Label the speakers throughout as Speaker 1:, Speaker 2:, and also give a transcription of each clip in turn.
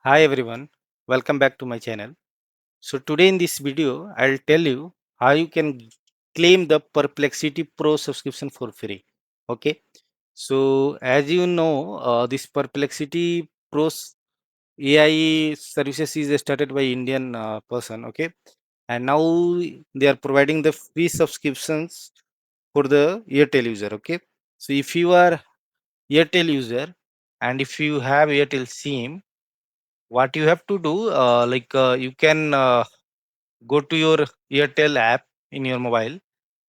Speaker 1: Hi everyone, welcome back to my channel. So today in this video, I'll tell you how you can claim the Perplexity Pro subscription for free. Okay, so as you know, this Perplexity Pro's AI services is started by Indian person. Okay, and now they are providing the free subscriptions for the Airtel user. Okay, so if you are Airtel user and if you have Airtel SIM, what you have to do you can go to your Airtel app in your mobile,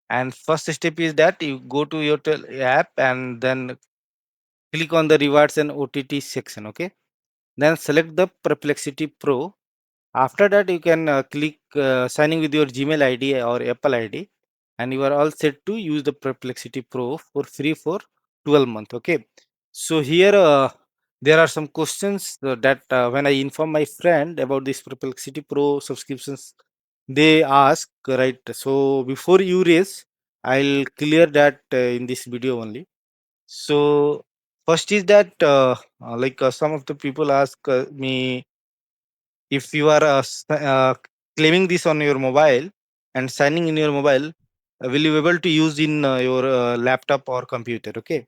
Speaker 1: and first step is that you go to Airtel app and then click on the rewards and OTT section. Okay, then select the Perplexity Pro. After that you can click signing with your Gmail ID or Apple ID, and you are all set to use the Perplexity Pro for free for 12 months. Okay, so here there are some questions that when I inform my friend about this Perplexity Pro subscriptions, they ask, right? So before you raise, I'll clear that in this video only. So first is that some of the people ask me, if you are claiming this on your mobile and signing in your mobile, will you be able to use in your laptop or computer? Okay,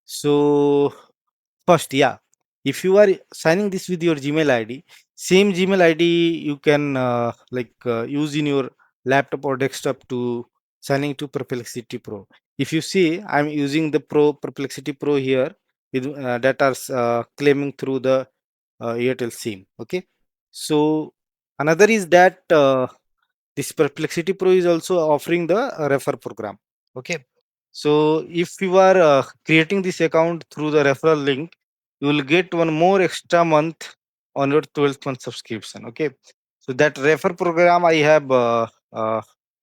Speaker 1: so first, yeah, if you are signing this with your Gmail ID, same Gmail ID you can use in your laptop or desktop to signing to Perplexity Pro. If you see, I'm using the Perplexity Pro here with that are claiming through the Airtel SIM. Okay, so another is that this Perplexity Pro is also offering the refer program. Okay, so if you are creating this account through the referral link, you will get one more extra month on your 12th month subscription. Okay, so that refer program I have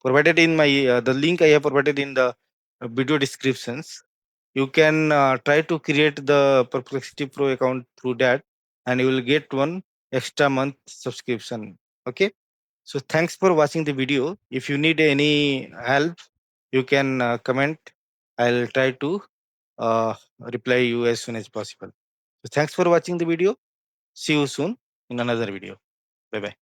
Speaker 1: provided in my the link I have provided in the video descriptions. You can try to create the Perplexity Pro account through that, and you will get one extra month subscription. Okay, so thanks for watching the video. If you need any help, you can comment. I'll try to uh, reply you as soon as possible. So thanks for watching the video. See you soon in another video. Bye bye.